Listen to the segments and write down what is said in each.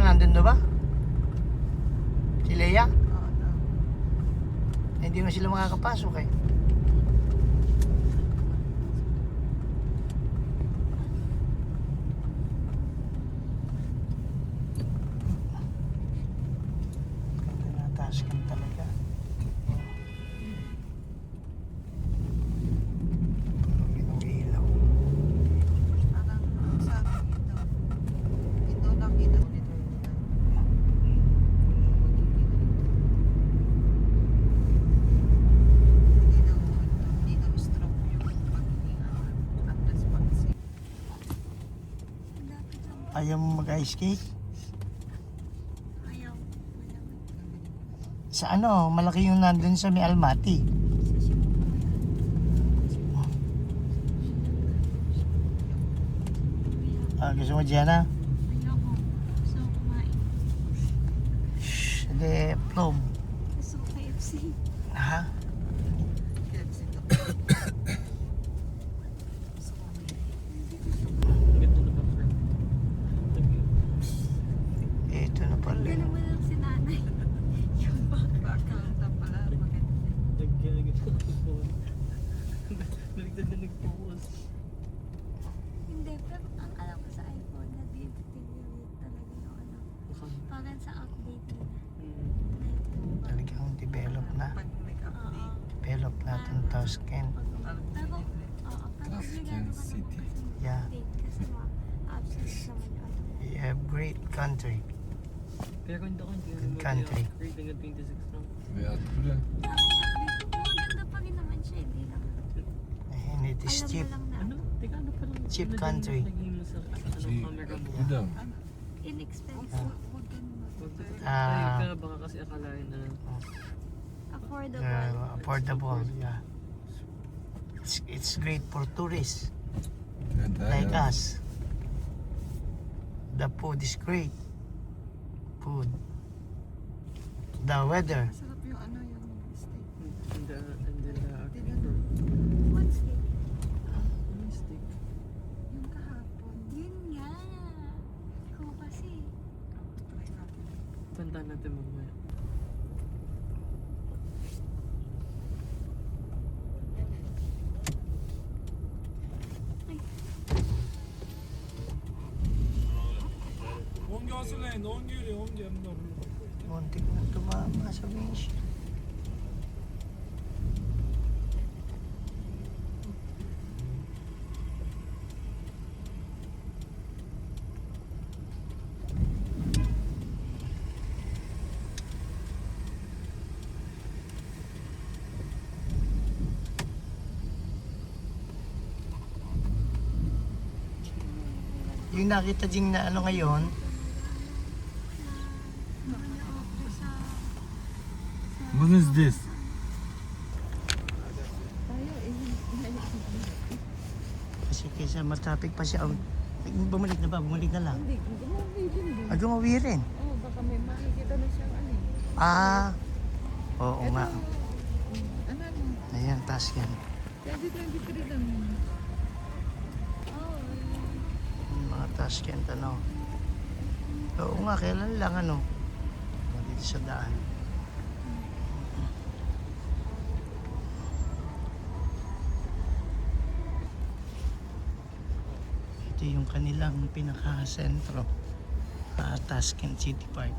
Leia nandun na ba? Si Leia? Oo, no. Hindi na sila makakapasok eh. Ganda na Tashkent talaga. Puro ilaw. Parang sa akin ito. Ito nakita ko nito. Hindi daw stroke yung pagiging unresponsive. Ayaw mo mag-ice skate? Ayaw. Sa ano, malaki yung nandun sa may Almaty. Gusto mo Gianna? Ayoko. Gusto ko kumain. Shhh, hindi, plum. Gusto ko KFC. Ha? KFC to. Ito na pala. Ganun mo lang si nanay. Yung baka. Baka pala maganda. Baligtad na nag-focus. Hindi, pero ang alam ko sa iPhone na deteriorate talaga yung ano. Parang sa update nila. Talagang develop na. Pag nag-update. Develop natin Tashkent. Pero, oo, pero obligado ka naman kasi Yeah. update kasi ma-absence naman yung ano. We have great country. Pero kung hindi Good country. upgrade hanggang 26 lang. Veya kule. Maganda pa rin naman siya, hindi lang. And it is Alam cheap. mo lang na Ano? Teka, ano pa lang? Cheap ano din country. Naging mo sa camera mo. Budam. inexpensive. Ah. Kaya baka kasi akalain na Affordable. Affordable, yeah. It's great for tourists like Ganda. us. The food is great. Food. The weather. Masarap yung ano yung steak. and then What's it? steak. Yung kahapon. Yun nga. Ikaw kasi. Try natin. Tandaan natin mamaya. 온게 왔을래? 온게래 온게 없나? Muntik na tumama sa windshield. Yung nakita ding na ano ngayon, What is this? kasi kaysa matraffic pa siya, bumalik na ba? Bumalik na lang. Hindi, gumawi din din. Gumawi rin. Oh, baka may makikita na siyang ano. Ah, oo nga. Ano? Ayan, task yan. 2023 lang. Yung mga task yan, ano. Oo nga, kailan lang, ano. Dito sa daan. Ito yung kanilang pinaka-sentro. Tashkent City Park.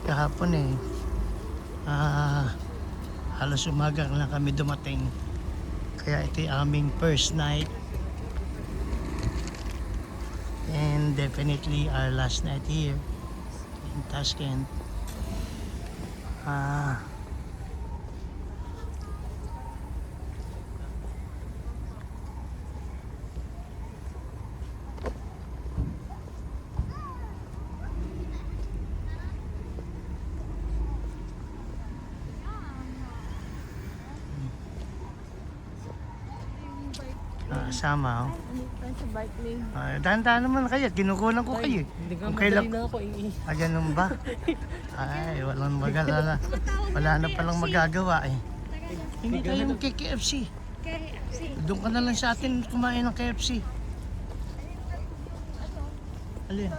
Kahapon halos umaga lang kami dumating, kaya ito yung aming first night and definitely our last night here in Tashkent. Sama, oh. Sa bike lane. Dahan-dahan naman kayo. Kinukunan ko kayo. Hindi ka Kung madali kailan... na ako. Ganun ba? Ay, walang magagawa. Wala na palang magagawa eh. Hindi tayo mag-KFC. KFC. Doon ka na lang sa atin kumain ng KFC. Alin?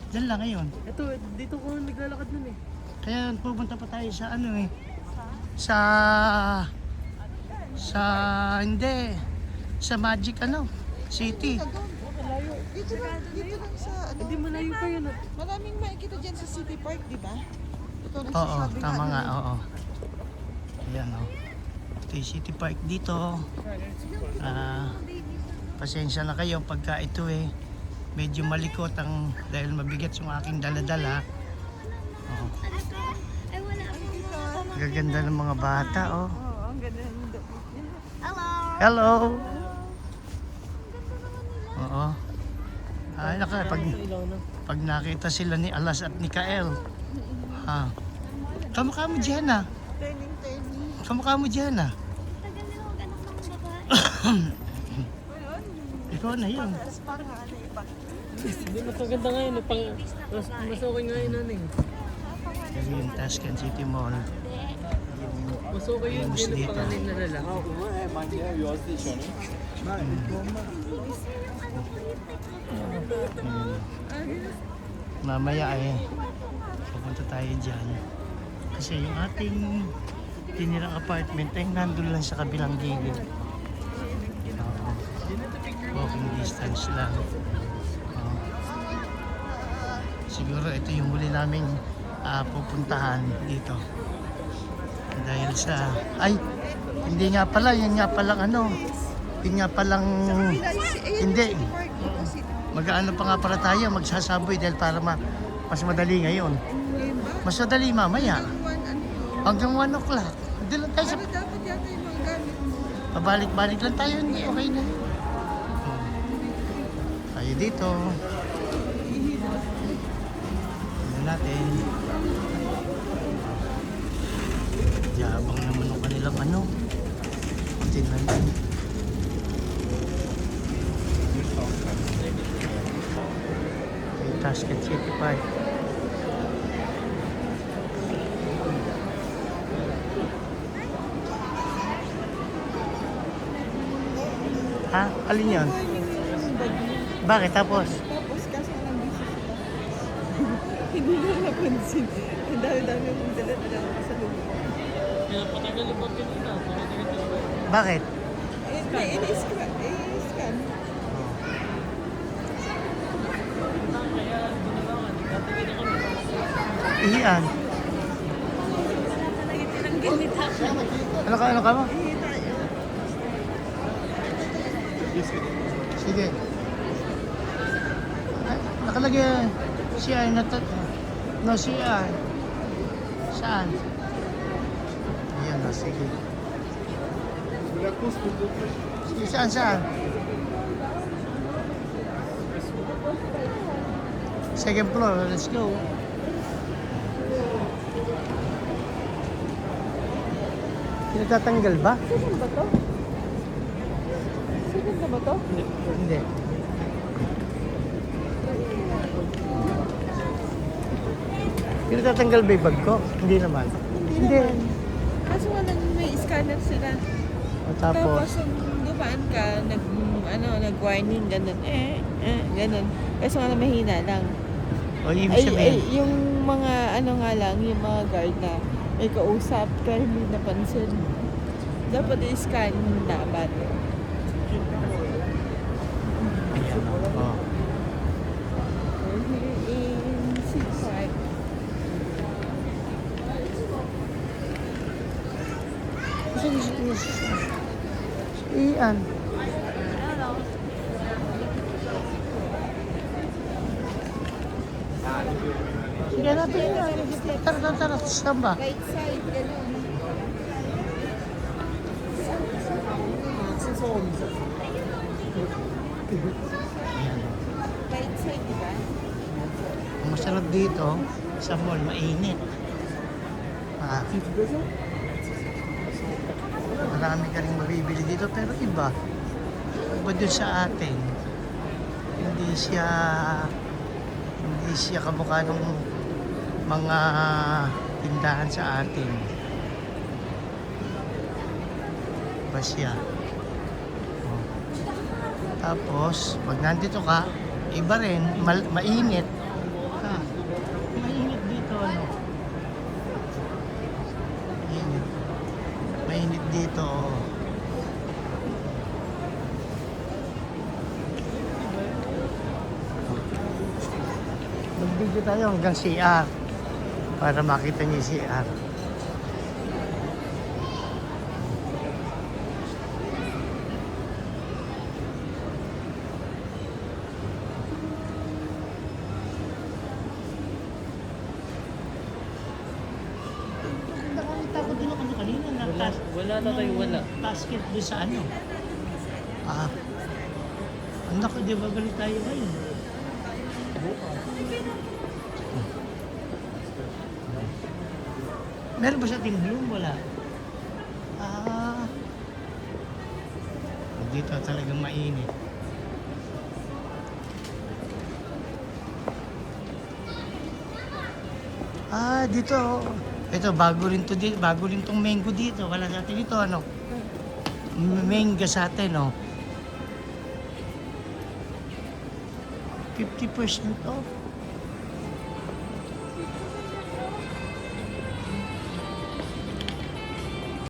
Diyan lang ngayon. Ito, dito ko naglalakad nun eh. Kaya pupunta pa tayo sa ano eh. Sa hindi. Sa Magic City. Dito lang sa ano. Hindi malayo pa yun. Maraming makikita dyan sa City Park, di ba? Ito Oo, nagsasabi tama nga, ano. oo. Ayan, oh. Ito yung City Park dito. Pasensya na kayo pagka ito eh. Medyo malikot dahil mabigat yung aking daladala. Oo. Ay, wala akong Gaganda ng mga bata, oh. Oo, ang ganda ng dapit niya. Hello! Hello! Oo. Ay, pag nakita sila ni Alas at ni Kael. Kamukha mo Jenna. Turning. Kamukha mo Jenna. Tagal nila mag-anak ng babae. Ikaw na yun. Tapos parang ano iba. Hindi, mas maganda ngayon. Mas okay ngayon nun eh. Kasi yung Tascan City Mall. Mas okay yun. Famous Yan ang dito. pangalan na lalaki. Mamaya pupunta tayo dyan. Kasi yung ating tinirang apartment ay nandun lang sa kabilang gilid. Walking distance lang. Siguro ito yung huli naming pupuntahan dito. Dahil sa... Ay! Hindi nga pala. Yan nga palang Hindi nga palang... Hindi. Mag-ano pa nga para tayo. Magsasaboy dahil para mas madali ngayon. Mas madali mamaya. Hanggang 1 o'clock. Hindi lang tayo sa... Dapat yata yung mga gamit mo. Pabalik-balik lang tayo. Hindi, okay na. Tayo dito. Tignan natin. Yabang naman ang kanilang tingnan natin. Tascan City Park. Ha? Alin yun? Bakit? Tapos? Tapos kaso lang busy sila. Hindi na napansin. Ang dami-dami mong dalat na lang sa loob. Kaya patagal yung pagkita. Bakit? I-scan. Iyan. Ano ka mo? Sige. Ay, nakalagay CI na no CI. Saan? Ayan na, sige. Sige, saan? Second floor, let's go. Pinatatanggal ba? Second ba to? Second na ba to? Hindi. Pinatatanggal ba yung bag ko? Hindi naman. Hindi. Kaso nga lang may scanner sila. O, tapos, nung dumaan ka, nag-warning, ganun. Ganun. Kaso nga lang mahina lang. o ibig sabihin, Yung mga nga lang, yung mga guard na may kausap ka, hindi napansin. Dapat i-scan na ba? ayan o. In C5. Iyan. Hello. Sige natin yan. Tara. Saan ba? Right side, ganun. Ayan o. Right side, di ba? Ang masarap dito, sa mall, mainit. Marami ka rin mabibili dito pero iba. Iba dun sa atin. Hindi siya kamukha ng mga tindahan sa atin. Iba siya. Oh. Tapos, pag nandito ka, iba rin, mainit. Ah, mainit dito, ano? Mainit. Mainit dito, oh. Mag-video tayo hanggang CR para makita niyo yung CR. Nakakita ko din ako kanina na Wala tatay, wala. basket doon sa ano. Ah, ang naku, di ba balik tayo ngayon? Meron ba sa Team Bloom? Wala. Ah. Dito talagang mainit. Ah, dito. Ito, bago rin to dito. Bago rin tong mango dito. Wala sa atin dito, ano? Mango sa atin, no? 50% off.